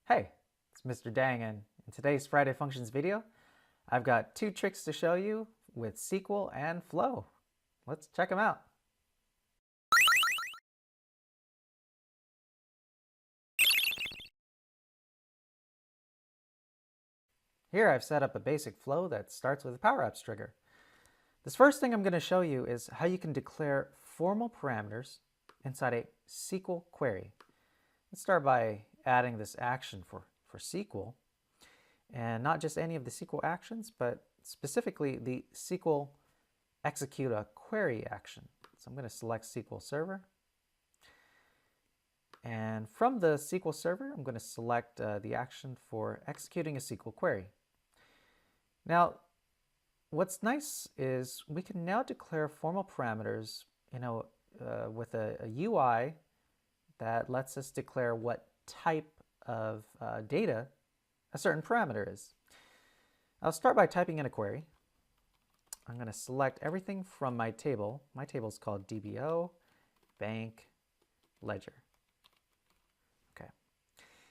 Hey, it's Mr. Dang, and in today's Friday Functions video, I've got two tricks to show you with SQL and Flow. Let's check them out. Here I've set up a basic flow that starts with a Power Apps trigger. This first thing I'm going to show you is how you can declare formal parameters inside a SQL query. Let's start by adding this action for SQL. And not just any of the SQL actions, but specifically the SQL execute a query action. So I'm going to select SQL Server. And from the SQL Server, I'm going to select the action for executing a SQL query. Now, what's nice is we can now declare formal parameters, with a UI that lets us declare what type of data a certain parameter is. I'll start by typing in a query. I'm going to select everything from my table. My table is called DBO, bank, ledger. Okay.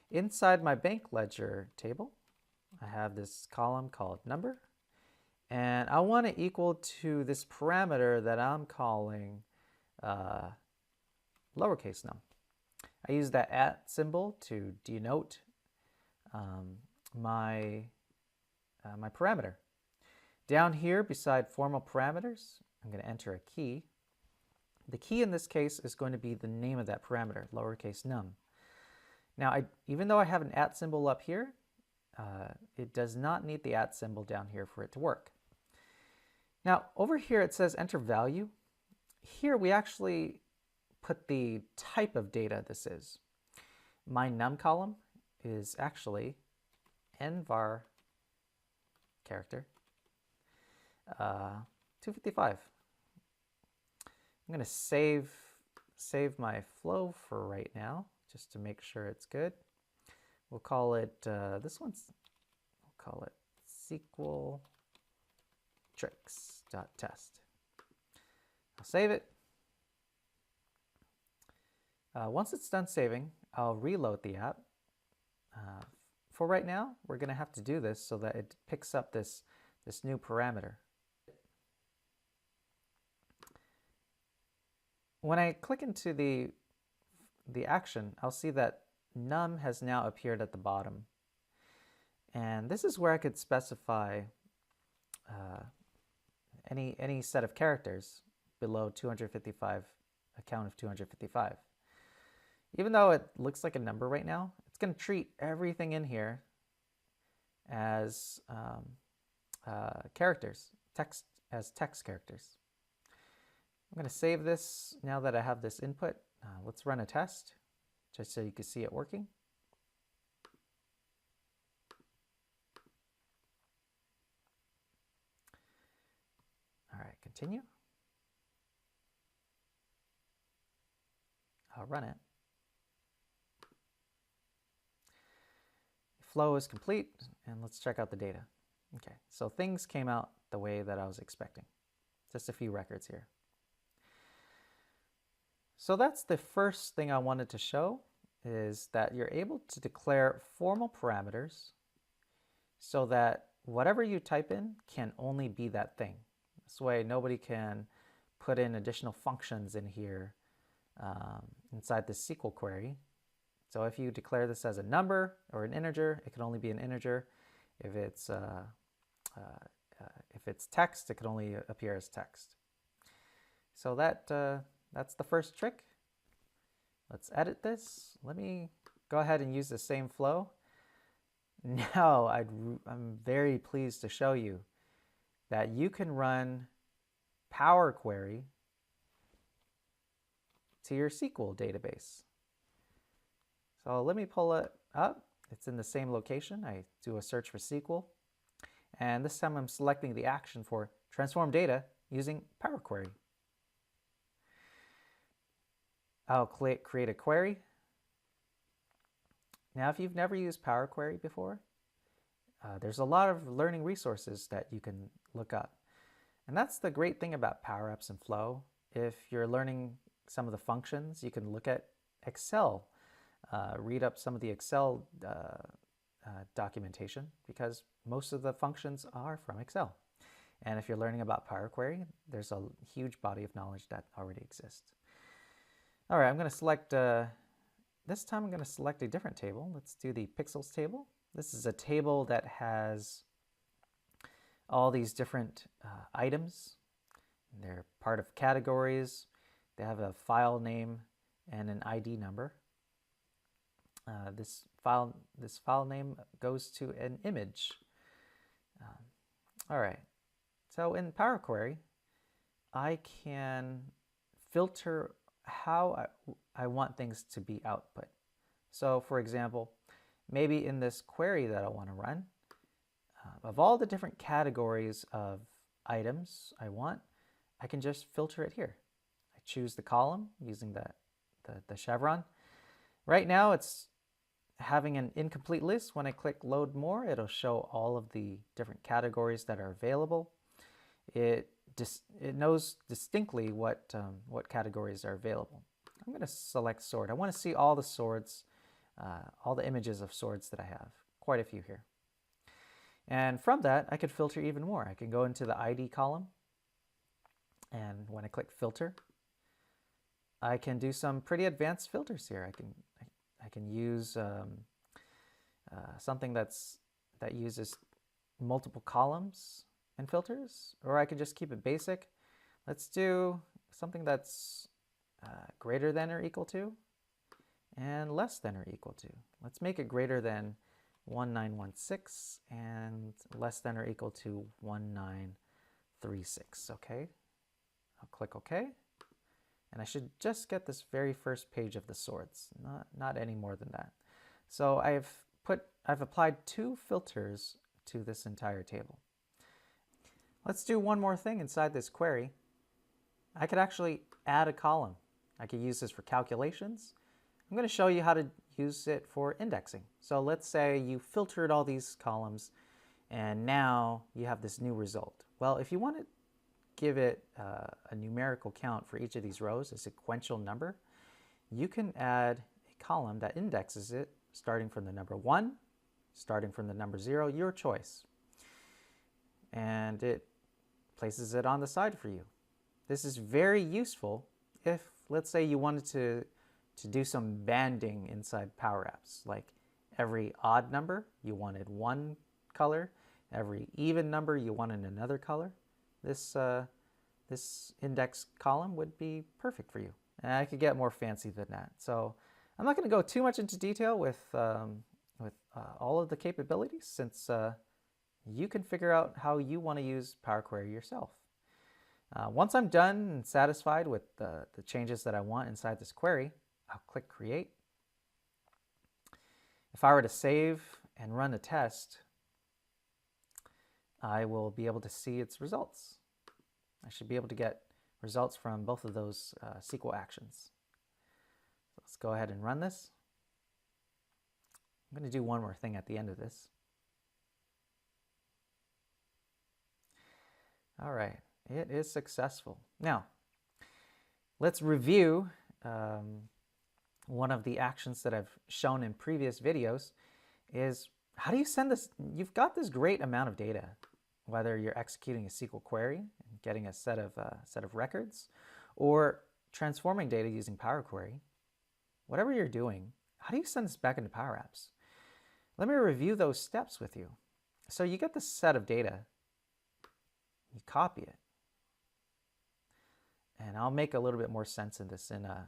Inside my bank ledger table, I have this column called number. And I want to equal to this parameter that I'm calling lowercase num. I use that @ symbol to denote my parameter. Down here beside formal parameters, I'm going to enter a key. The key in this case is going to be the name of that parameter, lowercase num. Now, even though I have an @ symbol up here, it does not need the @ symbol down here for it to work. Now, over here it says enter value. Here we actually put the type of data this is. My num column is actually nvar character 255. I'm going to save my flow for right now, just to make sure it's good. We'll call it, we'll call it SQL tricks.test. I'll save it. Once it's done saving, I'll reload the app. For right now, we're going to have to do this so that it picks up this new parameter. When I click into the action, I'll see that num has now appeared at the bottom. And this is where I could specify any set of characters below 255, a count of 255. Even though it looks like a number right now, it's going to treat everything in here as characters, text characters. I'm going to save this now that I have this input. Let's run a test just so you can see it working. All right, continue. I'll run it. Flow is complete, and let's check out the data. Okay, so things came out the way that I was expecting. Just a few records here. So that's the first thing I wanted to show, is that you're able to declare formal parameters so that whatever you type in can only be that thing. This way nobody can put in additional functions in here inside the SQL query. So if you declare this as a number or an integer, it can only be an integer. If it's text, it can only appear as text. So that's the first trick. Let's edit this. Let me go ahead and use the same flow. Now I'm very pleased to show you that you can run Power Query to your SQL database. So let me pull it up. It's in the same location. I do a search for SQL. And this time I'm selecting the action for transform data using Power Query. I'll create a query. Now, if you've never used Power Query before, there's a lot of learning resources that you can look up. And that's the great thing about Power Apps and Flow. If you're learning some of the functions, you can look at Excel read up some of the Excel documentation, because most of the functions are from Excel. And if you're learning about Power Query, there's a huge body of knowledge that already exists. All right, I'm going to select, this time I'm going to select a different table. Let's do the pixels table. This is a table that has all these different items. They're part of categories. They have a file name and an ID number. This file name goes to an image. All right, so in Power Query, I can filter how I want things to be output. So for example, maybe in this query that I want to run, of all the different categories of items I want, I can just filter it here. I choose the column using the chevron. Right now it's having an incomplete list. When I click load more, it'll show all of the different categories that are available. It knows distinctly what categories are available. I'm going to select sword. I want to see all the swords, all the images of swords that I have. Quite a few here. And from that, I could filter even more. I can go into the ID column, and when I click filter, I can do some pretty advanced filters here. I can use something that uses multiple columns and filters, or I could just keep it basic. Let's do something that's greater than or equal to and less than or equal to. Let's make it greater than 1916 and less than or equal to 1936. Okay, I'll click OK, and I should just get this very first page of the swords, not any more than that. So I've applied 2 filters to this entire table. Let's do one more thing inside this query. I could actually add a column. I could use this for calculations. I'm going to show you how to use it for indexing. So let's say you filtered all these columns and now you have this new result. Well, if you want to give it a numerical count for each of these rows, a sequential number, you can add a column that indexes it starting from the number 1, starting from the number 0, your choice. And it places it on the side for you. This is very useful if, let's say, you wanted to do some banding inside Power Apps. Like every odd number, you wanted one color. Every even number, you wanted another color. This index column would be perfect for you. And I could get more fancy than that. So I'm not going to go too much into detail with all of the capabilities, since you can figure out how you want to use Power Query yourself. Once I'm done and satisfied with the changes that I want inside this query, I'll click Create. If I were to save and run a test, I will be able to see its results. I should be able to get results from both of those SQL actions. So let's go ahead and run this. I'm going to do one more thing at the end of this. All right, it is successful. Now, let's review one of the actions that I've shown in previous videos. Is how do you send this? You've got this great amount of data, whether you're executing a SQL query and getting a set of records, or transforming data using Power Query. Whatever you're doing, how do you send this back into Power Apps? Let me review those steps with you. So you get this set of data, you copy it, and I'll make a little bit more sense in this in a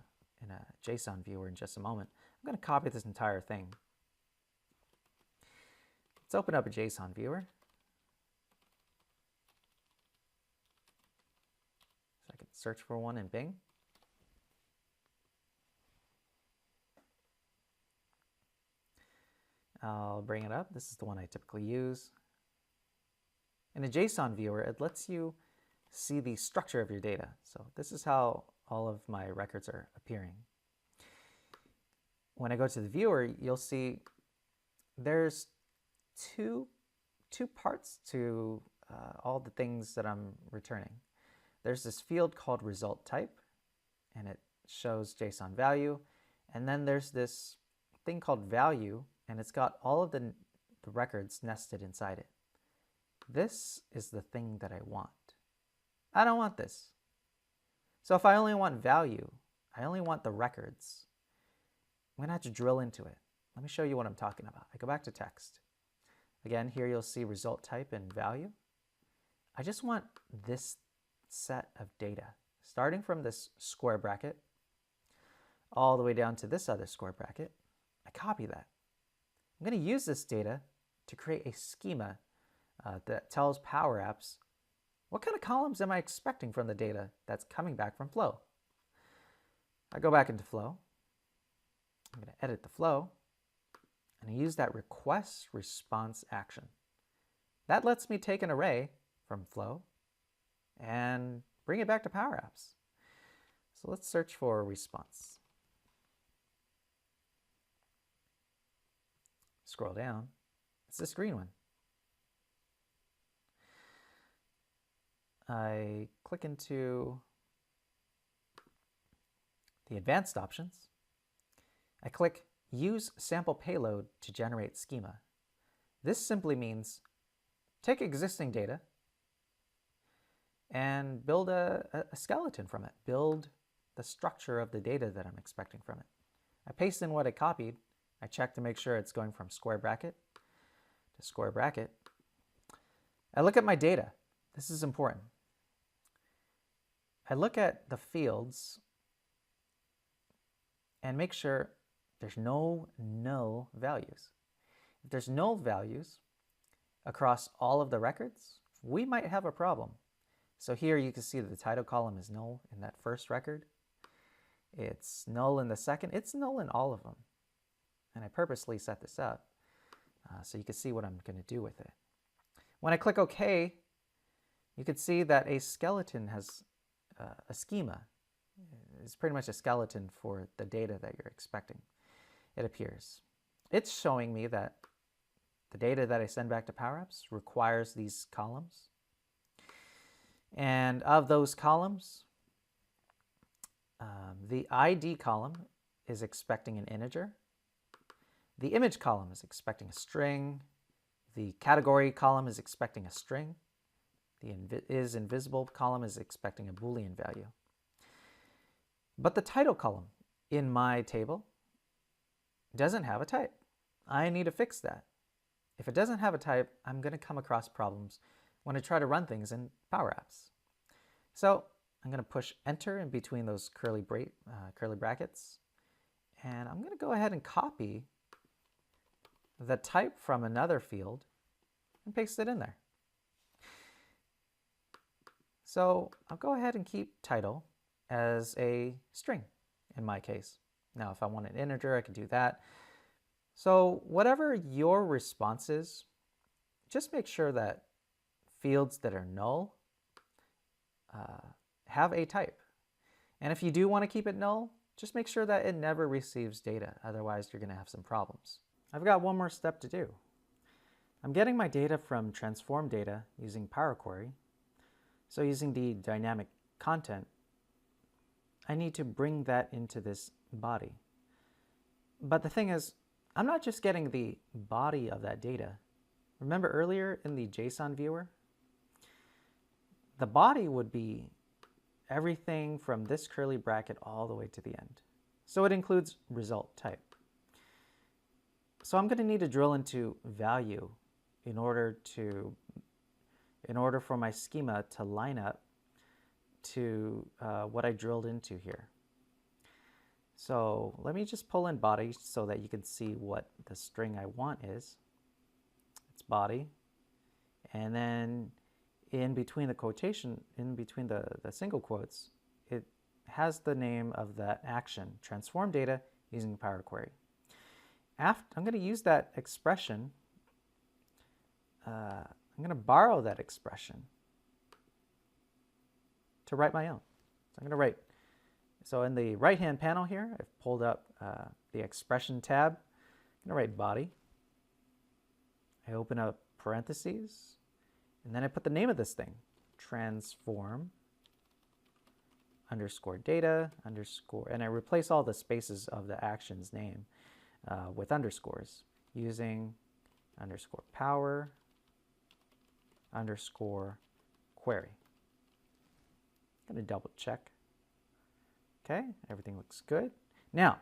JSON viewer in just a moment. I'm going to copy this entire thing. Let's open up a JSON viewer. So I can search for one in Bing. I'll bring it up. This is the one I typically use. In a JSON viewer, it lets you see the structure of your data. So this is how all of my records are appearing. When I go to the viewer, you'll see there's two parts to all the things that I'm returning. There's this field called result type, and it shows JSON value. And then there's this thing called value, and it's got all of the records nested inside it. This is the thing that I want. I don't want this. So if I only want value, I only want the records, I'm going to have to drill into it. Let me show you what I'm talking about. I go back to text. Again, here you'll see result type and value. I just want this set of data, starting from this square bracket all the way down to this other square bracket. I copy that. I'm going to use this data to create a schema that tells Power Apps what kind of columns am I expecting from the data that's coming back from Flow. I go back into Flow. I'm going to edit the flow, and I use that request response action. That lets me take an array from Flow and bring it back to Power Apps. So let's search for a response. Scroll down. It's this green one. I click into the advanced options. I click Use Sample Payload to generate schema. This simply means take existing data and build a skeleton from it. Build the structure of the data that I'm expecting from it. I paste in what I copied. I check to make sure it's going from square bracket to square bracket. I look at my data. This is important. I look at the fields and make sure there's no null values. If there's null values across all of the records, we might have a problem. So here you can see that the title column is null in that first record. It's null in the second. It's null in all of them. And I purposely set this up so you can see what I'm going to do with it. When I click OK, you can see that a skeleton has a schema. It's pretty much a skeleton for the data that you're expecting. It appears. It's showing me that the data that I send back to Power Apps requires these columns. And of those columns, the ID column is expecting an integer. The image column is expecting a string. The category column is expecting a string. The is invisible column is expecting a Boolean value. But the title column in my table doesn't have a type. I need to fix that. If it doesn't have a type, I'm going to come across problems when I try to run things in Power Apps. So I'm going to push enter in between those curly brackets. And I'm going to go ahead and copy the type from another field and paste it in there. So I'll go ahead and keep title as a string in my case. Now, if I want an integer, I can do that. So whatever your response is, just make sure that fields that are null have a type. And if you do want to keep it null, just make sure that it never receives data. Otherwise, you're going to have some problems. I've got one more step to do. I'm getting my data from transform data using Power Query. So using the dynamic content, I need to bring that into this body. But the thing is, I'm not just getting the body of that data. Remember earlier in the JSON viewer? The body would be everything from this curly bracket all the way to the end. So it includes result type. So I'm going to need to drill into value in order for my schema to line up to what I drilled into here. So let me just pull in body so that you can see what the string I want is. It's body. And then in between the quotation, in between the single quotes, it has the name of that action, transform data using Power Query. I'm going to use that expression. I'm going to borrow that expression to write my own. So I'm going to write. So in the right-hand panel here, I've pulled up the expression tab. I'm going to write body. I open up parentheses, and then I put the name of this thing, transform underscore data underscore, and I replace all the spaces of the action's name with underscores using underscore power underscore query. I'm going to double check. Okay, everything looks good. Now,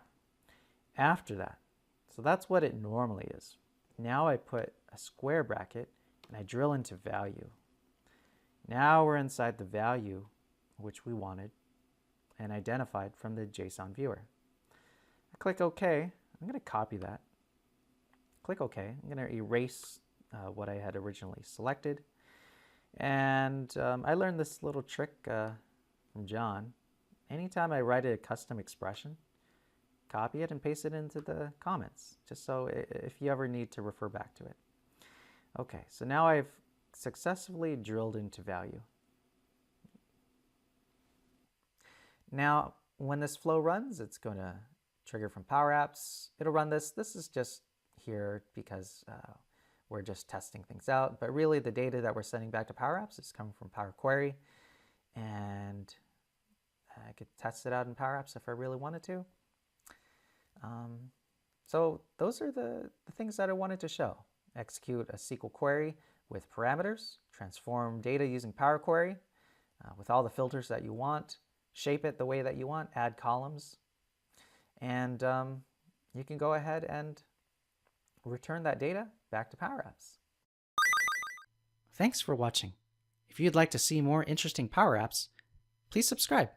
after that, so that's what it normally is. Now I put a square bracket and I drill into value. Now we're inside the value which we wanted and identified from the JSON viewer. I click OK. I'm going to copy that. Click OK. I'm going to erase what I had originally selected. And I learned this little trick from John. Anytime I write a custom expression, copy it and paste it into the comments, just so if you ever need to refer back to it. Okay, so now I've successfully drilled into value. Now, when this flow runs, it's going to trigger from Power Apps. It'll run this. This is just here because we're just testing things out. But really, the data that we're sending back to Power Apps is coming from Power Query. And I could test it out in Power Apps if I really wanted to. So those are the things that I wanted to show. Execute a SQL query with parameters, transform data using Power Query with all the filters that you want, shape it the way that you want, add columns, and you can go ahead and return that data back to Power Apps. Thanks for watching. If you'd like to see more interesting Power Apps, please subscribe.